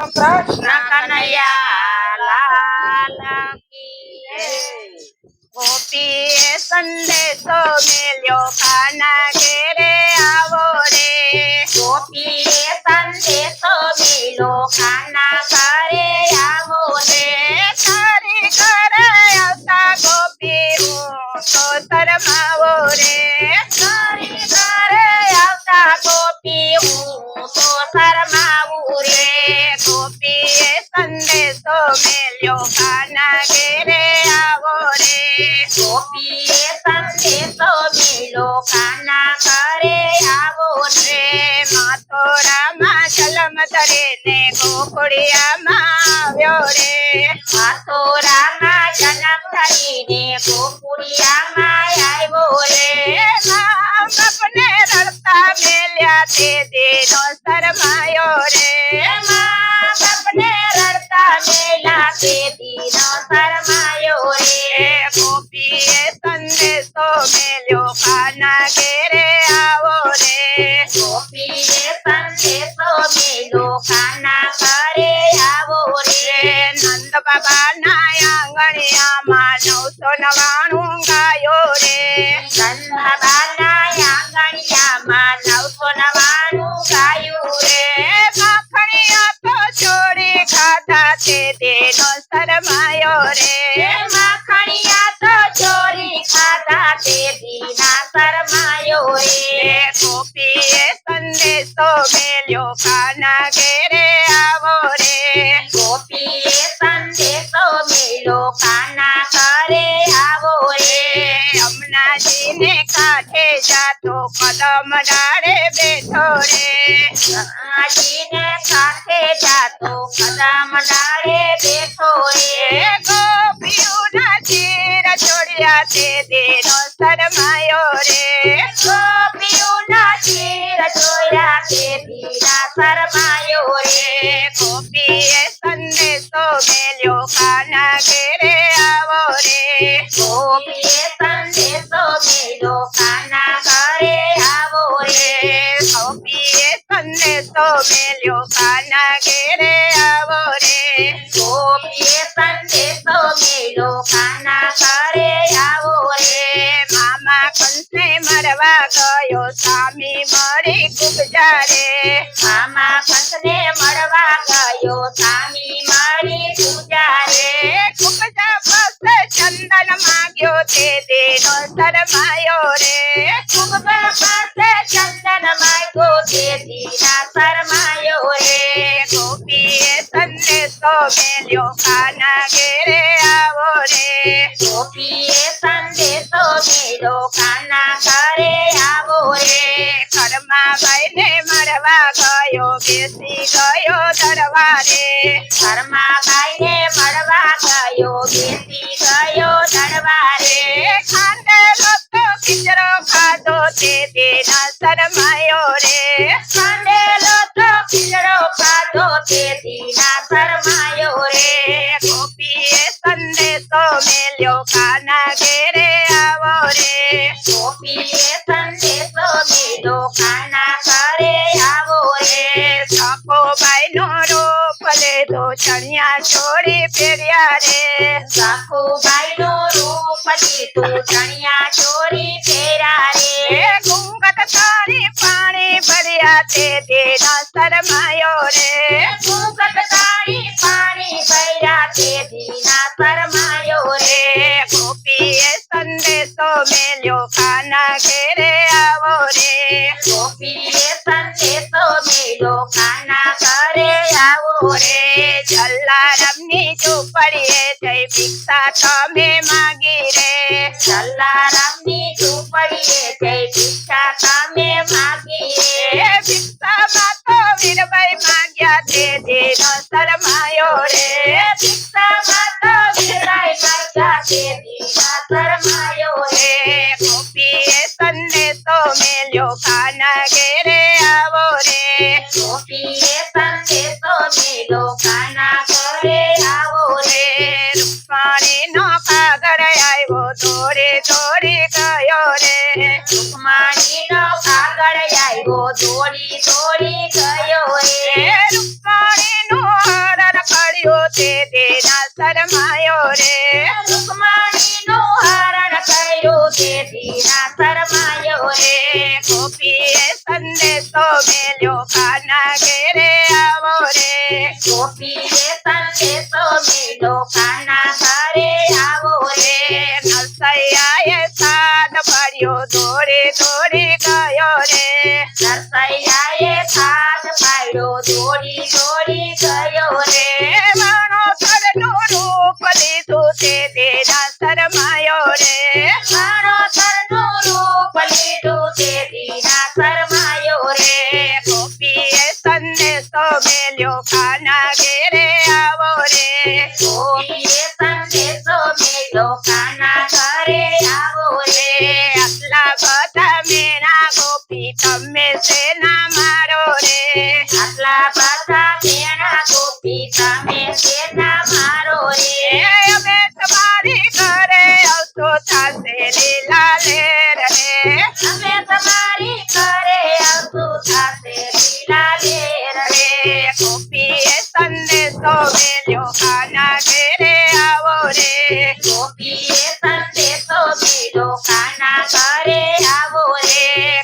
કૃષ્ણ કનૈયા લાલ કી જય। ગોપીએ સંદેશો મેલ્યો કાના ઘેરે આવો રે। ગોપીએ સંદેશો મેલ્યો કાના ઘરે આવો રે। તારી ઘરે આવતા ગોપી હું તો શરમાવો રે। તારી ઘરે આવતા ગોપી હું તો શરમાવું રે। ગોપીએ સંદેશો મેલ્યો કાના ઘેરે આવો રે। ગોપીએ સંદેશો મેલ્યો કાના ઘરે આવો રે। મથુરામાં જન્મ ધરીને ગોકુળિયામાં આવ્યો રે। મથુરામાં જન્મ ધરીને ગોકુળિયામાં આવ્યો રે। મા બાપને રડતા મેલ્યા તે દીનો શરમાયો રે। મા બાપને રડતા મેલ્યા તે દીનો શરમાયો રે। ગોપીએ સંદેશો મેલ્યો કાના ઘેરે આવો રે। ગોપીએ સંદેશો મેલ્યો કાના ઘરે આવો રે। નંદ બાબાના આંગણિયામાં 999 ગાયો રે। નંદ બાબાના આંગણિયામાં 999 ગાયું રે। માખણિયા તો ચોરી ખાધા તે તેનો શરમાયો રે। માખણિયા તો ચોરી ખાધા તે દીના શરમાયો રે। ગોપીએ સંદેશો મેલ્યો કાના ઘેરે આવો રે। ગોપીએ સંદેશો મેલ્યો કાના ઘરે આવો રે। યમુનાજીને કાંઠે જાતો કદમ ડાળે બેઠો રે। યમુનાજીને કાંઠે જાતો કદમ ડાળે બેઠો રે। ગોપીઓના ચીર છોડ્યા તે દીનો શરમાયો રે। ગોપીઓના ચીર છોડ્યા તે દીના શરમાયો રે। ગોપીએ સંદેશો મેલ્યો કાના ઘેરે આવો રે। ગોપીએ સંદેશો મેલ્યો કાના ઘરે આવો રે। ગોપીએ સંદેશો મેલ્યો કાના ઘેરે આવો રે। ગોપીએ સંદેશો મેલ્યો કાના ઘરે આવો રે। મામા કંસને મરવા ગયો સ્વામી મરી કુબજા રે। મામા કંસને મળવા ગયો સ્વામી મરી કુબજા રે। કુબજા પાસે ચંદન માંગ્યો તે દીનો શરમાયો રે। કુબજા પાસે ચંદન માંગ્યો તે દીના શરમાયો રે। ગોપીએ સંદેશો મેલ્યો કાના ઘેરે આવો રે। ગોપીએ સંદેશો મેલ્યો કાના ઘરે આવો રે। કર્માબાઈને મળવા ગયો બેસી ગયો દરબારે। કર્માબાઈને મળવા ગયો બેસી ગયો દરબારે। ખાંડેલો તો ખીચડો ખાધો તે દીના શરમાયો રે। ખાંડેલો તો ખીચડો ખાધો તે દીના શરમાયો રે। ગોપીએ સંદેશો મેલ્યો કાના ઘેરે આવો રે। ગોપીએ સંદેશો મેલ્યો કાના ઘરે આવો રે। સખુબાઈનો રૂપ લીધો ચણિયા ચોળી પહેર્યા રે। સખુબાઈનો રૂપ લીધો ચણિયા ચોળી પહેર્યા રે। ઘૂંઘટ તારી પાણી ભર્યા તે દીનો શરમાયો રે। ઘૂંઘટ તારી પાણી ભર્યા તે દીના શરમાયો રે। ગોપીએ સંદેશો મેલ્યો કાના ઘેરે આવો રે। ગોપીએ સંદેશો મેલ્યો કાના ઘરે આવો રે। જલારામની ઝૂંપડીએ જઈ ભિક્ષા તમે માગી રે। જલારામની ઝૂંપડીએ જઈ ભિક્ષા તમે માગી રે। ભિક્ષામાં તો વીરબાઈ માગ્યા તે દીનો શરમાયો રે। ભિક્ષામાં તો વીરબાઈ માગ્યા તે દીના શરમાયો રે। ગોપીએ સંદેશો મેલ્યો કાના ઘેરે આવો રે। ગોપીએ સંદેશો મેલ્યો કાના ઘરે આવો રે। રૂકમણીનો કાગળ આવ્યો દોડી દોડી ગયો રે। રૂકમણીનો કાગળ આવ્યો દોડી દોડી ગયો રે। રૂકમણીનો શરમાયો રે રૂકમણીનું હરણ કર્યું તેથી ના શરમાયો રે ગોપીએ સંદેશો મેલ્યો કાના ઘેરે આવો રે ગોપીએ સંદેશો મેલો કાના ઘરે આવો રે નરસૈયાએ સાદ પડ્યો દોડી દોડી ગયો રે નરસૈયાએ સાથ પાડ્યો દોડી દોડી ગયો રે મણોતરનું રૂપ લીધું તે દેરા શરમાયો રે મણોતરનું રૂપ લીધું તેથી ના શરમાયો રે ગોપીએ સંદેશો મેલ્યો કાના ઘેરે આવો રે ગોપીએ સંદેશો મેલો કાના ઘરે આવો રે આટલા બધા મેણા ગોપી તમે સેના મારો રે આટલા બધા મેણા ગોપી તમે શેના મારો રે અમે તમારી ઘરે આવતો થાશે લીલા લેર રે અમે તમારી ઘરે આવતું થાશે લીલા લેર રે ગોપીએ સંદેશો મેલ્યો કાના ઘેરે આવો રે ગોપીએ સંદેશો મેલો કાના ઘરે આવો રે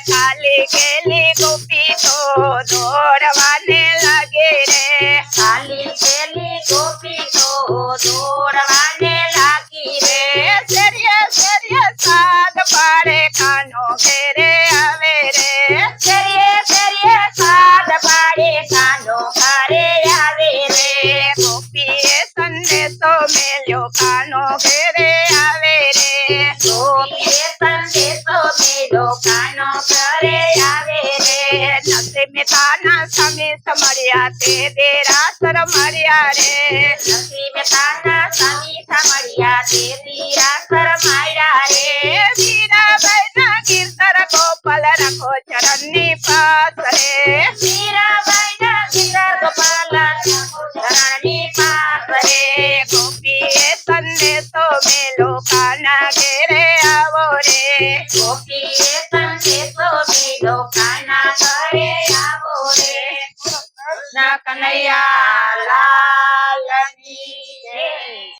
ખાલી ગેલી ગોપી તો દોડવાને લાગે રે ખાલી પેલી ગોપી તો દોડવાને લાગી રે શેરીએ શેરીએ સાદ પાડે કાનો ઘેરે આવે રે શેરીએ શેરીએ સાદ પાડે કાનો ઘરે આવે રે ગોપીએ સંદેશો મેલ્યો કાનો ઘેરે આવે રે ગોપીએ સંદેશો મેલો કાનો ઘરે આવે રે નસીબતાના સમી સમર્યા તે દેરાસર મળ્યા રે નસીબતાના સમી સમર્યા તે દીરાસર માર્યા રે મીરાબાઈના ગીરધર ગોપાલ રાખો ચરણની પાસ રે મીરાબાઈના ગીરધર ગોપાલ ચરણની પાસ રે ગોપીએ સંદેશો મેલો કાના ઘેરે આવો રે ગોપીએ સંદેશો મેલો કાના ઘરે આવો રે ના કનૈયા